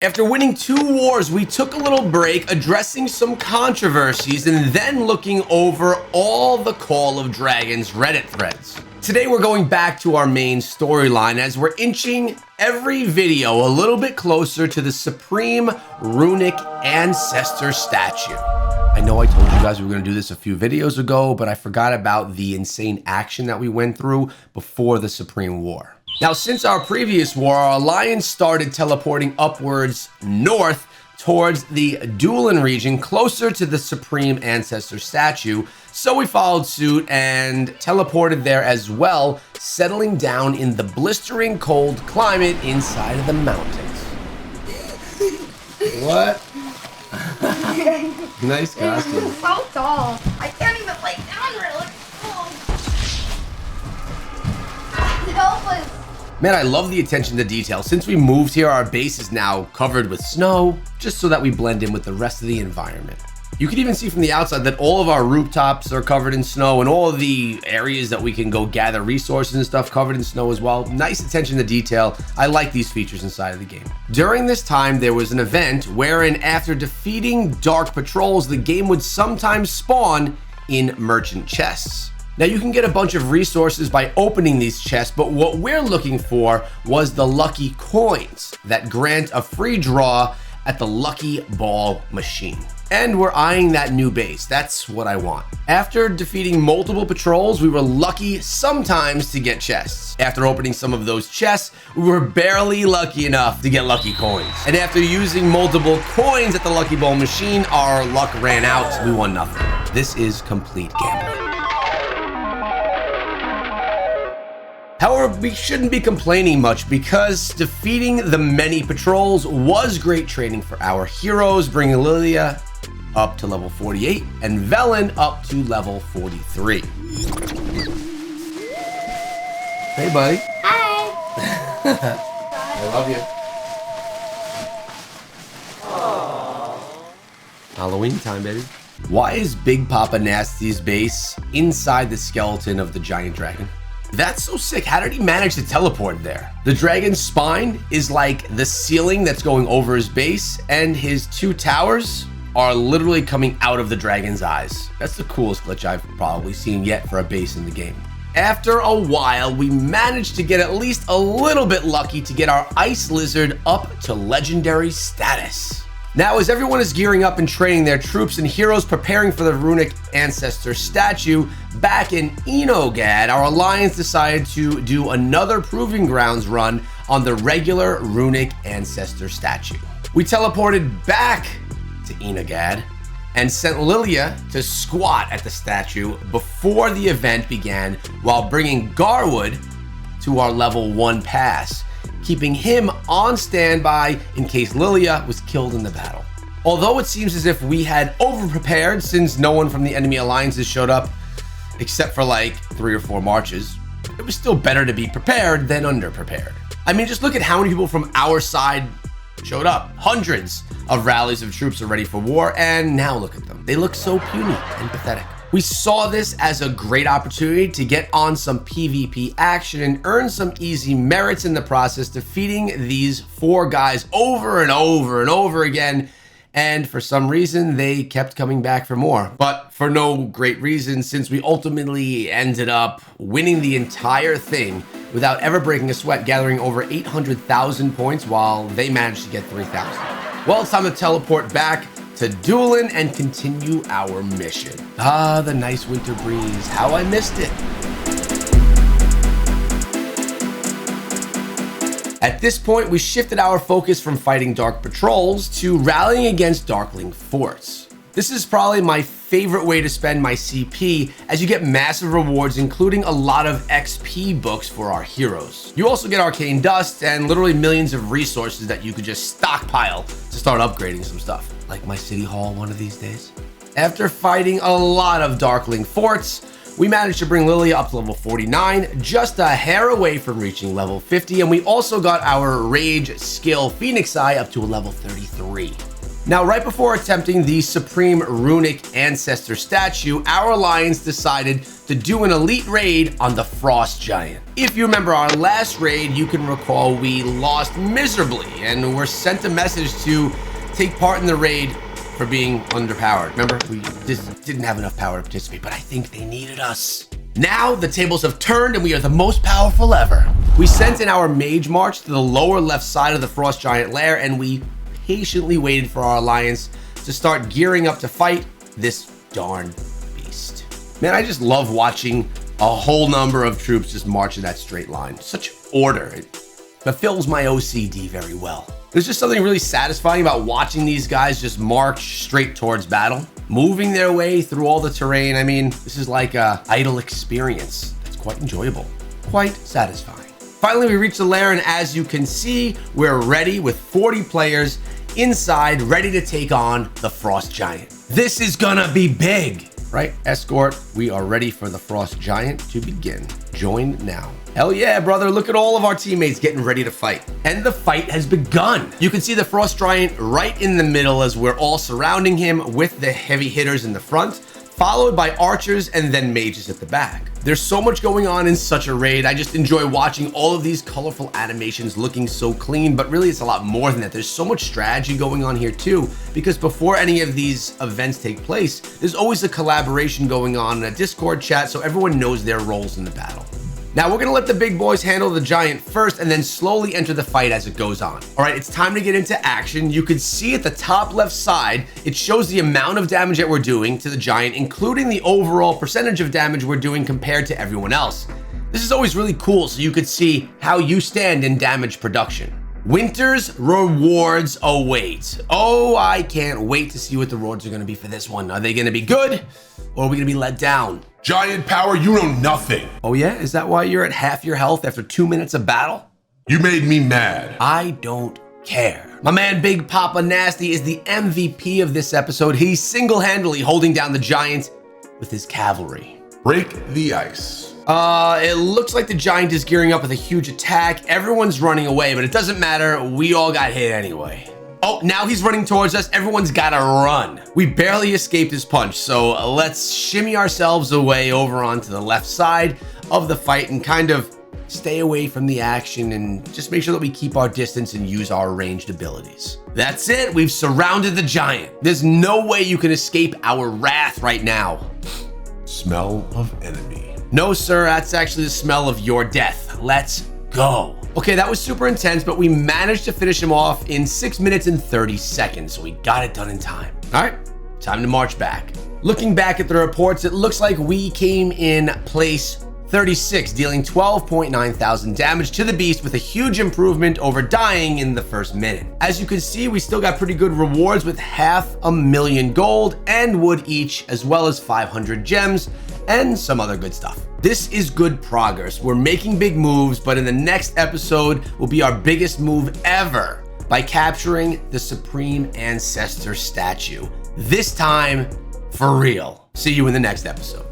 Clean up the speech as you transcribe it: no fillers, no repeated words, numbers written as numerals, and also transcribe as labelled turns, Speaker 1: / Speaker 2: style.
Speaker 1: After winning 2 wars, we took a little break addressing some controversies and then looking over all the Call of Dragons Reddit threads. Today we're going back to our main storyline as we're inching every video a little bit closer to the Supreme Runic Ancestor statue. I know I told you guys we were going to do this a few videos ago, but I forgot about the insane action that we went through before the Supreme War. Now, since our previous war, our alliance started teleporting upwards north towards the Duelan region, closer to the Supreme Ancestor statue. So we followed suit and teleported there as well, settling down in the blistering cold climate inside of the mountains. What? Nice costume.
Speaker 2: So tall. I can't even lay down really. Help us.
Speaker 1: Man, I love the attention to detail. Since we moved here, our base is now covered with snow, just so that we blend in with the rest of the environment. You can even see from the outside that all of our rooftops are covered in snow and all of the areas that we can go gather resources and stuff covered in snow as well. Nice attention to detail. I like these features inside of the game. During this time, there was an event wherein after defeating dark patrols, the game would sometimes spawn in merchant chests. Now you can get a bunch of resources by opening these chests, but what we're looking for was the lucky coins that grant a free draw at the Lucky Ball machine. And we're eyeing that new base. That's what I want. After defeating multiple patrols, we were lucky sometimes to get chests. After opening some of those chests, we were barely lucky enough to get lucky coins. And after using multiple coins at the Lucky Ball machine, our luck ran out. We won nothing. This is complete gambling. However, we shouldn't be complaining much because defeating the many patrols was great training for our heroes, bringing Lilia up to level 48 and Velen up to level 43. Hey, buddy.
Speaker 2: Hi.
Speaker 1: I love you. Aww. Halloween time, baby. Why is Big Papa Nasty's base inside the skeleton of the giant dragon? That's so sick. How did he manage to teleport there? The dragon's spine is like the ceiling that's going over his base, and his 2 towers are literally coming out of the dragon's eyes. That's the coolest glitch I've probably seen yet for a base in the game. After a while, we managed to get at least a little bit lucky to get our ice lizard up to legendary status. Now, as everyone is gearing up and training their troops and heroes preparing for the Runic Ancestor statue, back in Enogad, our alliance decided to do another Proving Grounds run on the regular Runic Ancestor statue. We teleported back to Enogad and sent Lilia to squat at the statue before the event began while bringing Garwood to our level 1 pass, keeping him on standby in case Lilia was killed in the battle. Although it seems as if we had over-prepared since no one from the enemy alliances showed up, except for like 3 or 4 marches, it was still better to be prepared than under-prepared. I mean, just look at how many people from our side showed up. Hundreds of rallies of troops are ready for war, and now look at them. They look so puny and pathetic. We saw this as a great opportunity to get on some PvP action and earn some easy merits in the process, defeating these 4 guys over and over and over again. And for some reason, they kept coming back for more, but for no great reason, since we ultimately ended up winning the entire thing without ever breaking a sweat, gathering over 800,000 points while they managed to get 3,000. Well, it's time to teleport back to Duelan and continue our mission. Ah, the nice winter breeze. How I missed it. At this point, we shifted our focus from fighting dark patrols to rallying against Darkling forts. This is probably my favorite way to spend my CP, as you get massive rewards, including a lot of XP books for our heroes. You also get arcane dust and literally millions of resources that you could just stockpile to start upgrading some stuff, like my city hall one of these days. After fighting a lot of Darkling forts, we managed to bring Lilia up to level 49, just a hair away from reaching level 50, and we also got our Rage skill Phoenix Eye up to a level 33. Now, right before attempting the Supreme Runic Ancestor statue, our alliance decided to do an elite raid on the Frost Giant. If you remember our last raid, you can recall we lost miserably and were sent a message to take part in the raid for being underpowered. Remember, we just didn't have enough power to participate, but I think they needed us. Now the tables have turned and we are the most powerful ever. We sent in our Mage March to the lower left side of the Frost Giant lair, and we patiently waited for our alliance to start gearing up to fight this darn beast. Man, I just love watching a whole number of troops just march in that straight line. Such order. It fulfills my OCD very well. There's just something really satisfying about watching these guys just march straight towards battle, moving their way through all the terrain. I mean, this is like an idle experience. It's quite enjoyable, quite satisfying. Finally, we reached the lair, and as you can see, we're ready with 40 players inside, ready to take on the Frost Giant. This is gonna be big, right? Escort, we are ready for the Frost Giant to begin. Join now. Hell yeah, brother. Look at all of our teammates getting ready to fight. And the fight has begun. You can see the Frost Giant right in the middle as we're all surrounding him with the heavy hitters in the front, followed by archers and then mages at the back. There's so much going on in such a raid. I just enjoy watching all of these colorful animations looking so clean, but really it's a lot more than that. There's so much strategy going on here too, because before any of these events take place, there's always a collaboration going on in a Discord chat so everyone knows their roles in the battle. Now we're gonna let the big boys handle the giant first and then slowly enter the fight as it goes on. All right, it's time to get into action. You can see at the top left side, it shows the amount of damage that we're doing to the giant, including the overall percentage of damage we're doing compared to everyone else. This is always really cool so you could see how you stand in damage production. Winter's rewards await. Oh, I can't wait to see what the rewards are gonna be for this one. Are they gonna be good or are we gonna be let down?
Speaker 3: Giant power, you know nothing.
Speaker 1: Oh yeah? Is that why you're at half your health after 2 minutes of battle?
Speaker 3: You made me mad.
Speaker 1: I don't care. My man Big Papa Nasty is the MVP of this episode. He's single-handedly holding down the giant with his cavalry.
Speaker 3: Break the ice.
Speaker 1: It looks like the giant is gearing up with a huge attack. Everyone's running away, but it doesn't matter. We all got hit anyway. Oh, now he's running towards us. Everyone's gotta run. We barely escaped his punch, so let's shimmy ourselves away over onto the left side of the fight and kind of stay away from the action and just make sure that we keep our distance and use our ranged abilities. That's it. We've surrounded the giant. There's no way you can escape our wrath right now.
Speaker 3: Smell of enemy.
Speaker 1: No, sir, that's actually the smell of your death. Let's go. Okay, that was super intense, but we managed to finish him off in 6 minutes and 30 seconds, so we got it done in time. All right, time to march back. Looking back at the reports, it looks like we came in place 36, dealing 12.9 thousand damage to the beast with a huge improvement over dying in the first minute. As you can see, we still got pretty good rewards with 500,000 gold and wood each, as well as 500 gems and some other good stuff. This is good progress. We're making big moves, but in the next episode will be our biggest move ever by capturing the Supreme Ancestor statue. This time, for real. See you in the next episode.